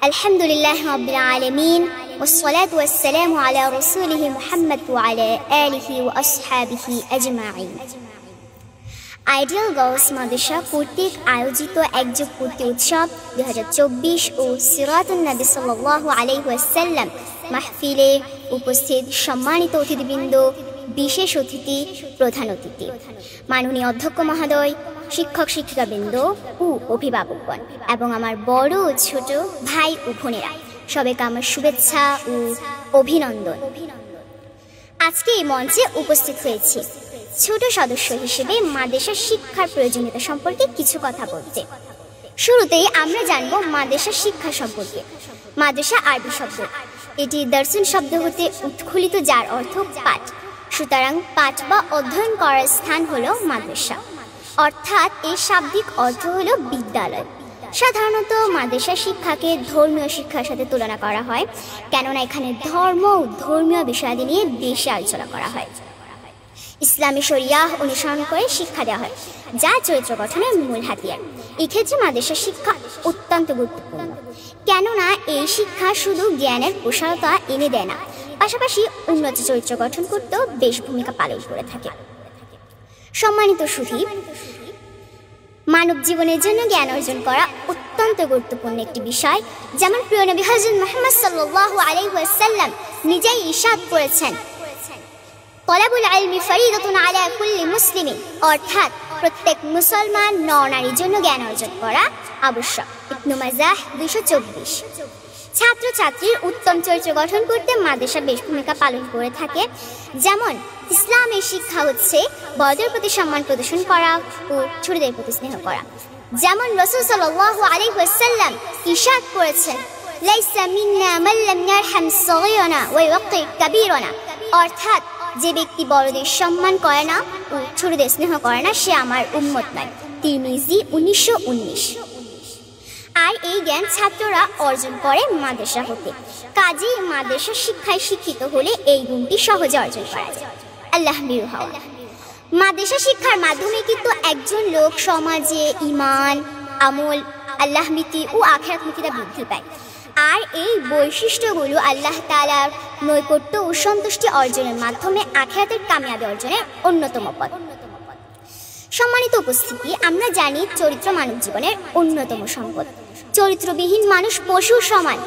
আলহামদুলিল্লাহ রাব্বিল আলামিন ওয়াসসালাতু ওয়াসসালামু আলা রাসূলিহি মুহাম্মদ ওয়া আলা আলিহি ওয়া আসহাবিহি আজমাইন। আইডিয়াল গার্লস মাদ্রাসা কর্তৃক আয়োজিত একযোগ পূর্তি উৎসব 2024 ও সিরাতুন নবী সাল্লাল্লাহু আলাইহি ওয়াসাল্লাম মাহফিলে উপস্থিত সম্মানিত অতিথিবৃন্দ, বিশেষ অতিথি, প্রধান অতিথি, মাননীয় অধ্যক্ষ মহোদয়, শিক্ষক শিক্ষিকাবৃন্দ ও অভিভাবকগণ এবং আমার বড় ও ছোট ভাই ও বোনেরা, সবাইকে আমার শুভেচ্ছা ও অভিনন্দন। আজকে এই মঞ্চে উপস্থিত হয়েছি ছোট সদস্য হিসেবে মাদ্রাসা শিক্ষার প্রয়োজনীয়তা সম্পর্কে কিছু কথা বলতে। শুরুতেই আমরা জানব মাদ্রাসা শিক্ষা সম্পর্কে। মাদ্রাসা আরবি শব্দ, এটি দর্শন শব্দ হতে উৎখলিত, যার অর্থ পাঠ। সুতরাং পাঠ বা অধ্যয়ন করার স্থান হলো মাদ্রাসা, অর্থাৎ এর শাব্দিক অর্থ হলো বিদ্যালয়। সাধারণত মাদ্রাসা শিক্ষাকে ধর্মীয় শিক্ষার সাথে তুলনা করা হয়, কেননা এখানে ধর্ম ও ধর্মীয় বিষয়াদি নিয়ে বেশি আলোচনা করা হয়। ইসলামী শরিয়াহ অনুসরণ করে শিক্ষা দেওয়া হয়, যা চরিত্র গঠনের মূল হাতিয়ার। এক্ষেত্রে মাদ্রাসা শিক্ষা অত্যন্ত গুরুত্বপূর্ণ, কেননা এই শিক্ষা শুধু জ্ঞানের প্রসারতা এনে দেয় না, পাশাপাশি উন্নত চরিত্র গঠন করতেও বেশ ভূমিকা পালন করে থাকে। সম্মানিত সুধী, মানব জীবনের জন্য জ্ঞান অর্জন করা অত্যন্ত গুরুত্বপূর্ণ একটি বিষয়। যেমন প্রিয় নবী হযরত মুহাম্মদ সাল্লাল্লাহু আলাইহি ওয়াসাল্লাম নিজেই ইরশাদ করেছেন, তলাবুল ইলমি ফরিদাতুন আলা কুল্লি মুসলিমিন, অর্থাৎ প্রত্যেক মুসলমান নর-নারীর জন্য জ্ঞান অর্জন করা আবশ্যক। ইবনে মাজাহ 224। ছাত্রছাত্রীর উত্তম চরিত্র গঠন করতে মাদ্রাসা বেশ ভূমিকা পালন করে থাকে। যেমন ইসলামের শিক্ষা হচ্ছে বড়দের প্রতি সম্মান প্রদর্শন করা ও ছোটদের প্রতি স্নেহ করা। যেমন রাসূল সাল্লাল্লাহু আলাইহি ওয়াসাল্লাম ইরশাদ করেছেন, লাইসা মিন্না মান লাম ইয়ারহাম সাগীরানা ওয়া ইউক্কির কাবীরানা, অর্থাৎ যে ব্যক্তি বড়দের সম্মান করে না ও ছোটদের স্নেহ করে না, সে আমার উম্মত নয়। তিরমিজি 1919। আর এই জ্ঞান ছাত্ররা অর্জন করে মাদ্রাসা হতে। কাজেই মাদ্রাসা শিক্ষায় শিক্ষিত হলে এই গুণটি সহজে অর্জন করা যায়। আল্লাহ ভীরু হওয়া। মাদ্রাসা শিক্ষার মাধ্যমে কিন্তু একজন লোক সমাজে ঈমান, আমল, আল্লাহ ভীতি ও আখিরাত ভীতিটা বৃদ্ধি পায়। আর এই বৈশিষ্ট্যগুলো আল্লাহ তাআলার নৈকট্য ও সন্তুষ্টি অর্জনের মাধ্যমে আখিরাতের কামিয়াবি অর্জনের অন্যতম পথ। সম্মানিত উপস্থিতি, আমরা জানি চরিত্র মানব জীবনের অন্যতম সম্পদ। চরিত্রবিহীন মানুষ পশুর সমান।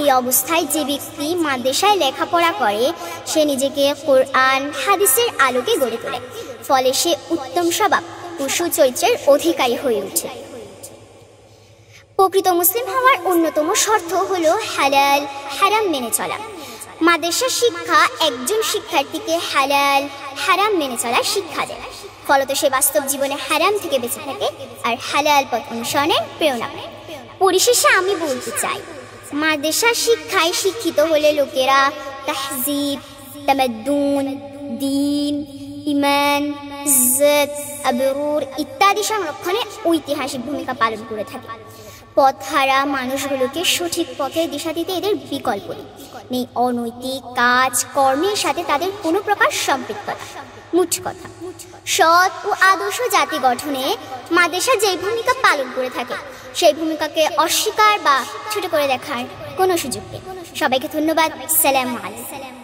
এই অবস্থায় যে ব্যক্তি মাদ্রাসায় লেখাপড়া করে, সে নিজেকে কোরআন হাদিসের আলোকে গড়ে তোলে, ফলে সে উত্তম স্বভাব ও সুচরিত্রের অধিকারী হয়ে ওঠে। প্রকৃত মুসলিম হওয়ার অন্যতম শর্ত হলো হালাল হারাম মেনে চলা। মাদ্রাসা শিক্ষা একজন শিক্ষার্থীকে হালাল হারাম মেনে চলার শিক্ষা দেয়, ফলত সে বাস্তব জীবনে হারাম থেকে বেঁচে থাকে আর হালাল পথ অনুসরণের প্রেরণা পায়। পরিশেষে আমি বলতে চাই, মাদ্রাসা শিক্ষায় শিক্ষিত হলে লোকেরা তাহজিব, তামাদ্দুন, দ্বীন, ঈমান, ইজ্জত, আবরুর ইত্যাদি সংরক্ষণে ঐতিহাসিক ভূমিকা পালন করে থাকে। পথহারা মানুষগুলোকে সঠিক পথের দিশা দিতে এদের বিকল্প নেই। অনৈতিক কাজ কর্মের সাথে তাদের কোনো প্রকার সম্পৃক্ততা। মুঠ কথা, সৎ ও আদর্শ জাতি গঠনে মাদ্রাসা যে ভূমিকা পালন করে থাকে, সেই ভূমিকাকে অস্বীকার বা ছোট করে দেখার কোনো সুযোগ নেই। সবাইকে ধন্যবাদ। আসসালামু আলাইকুম।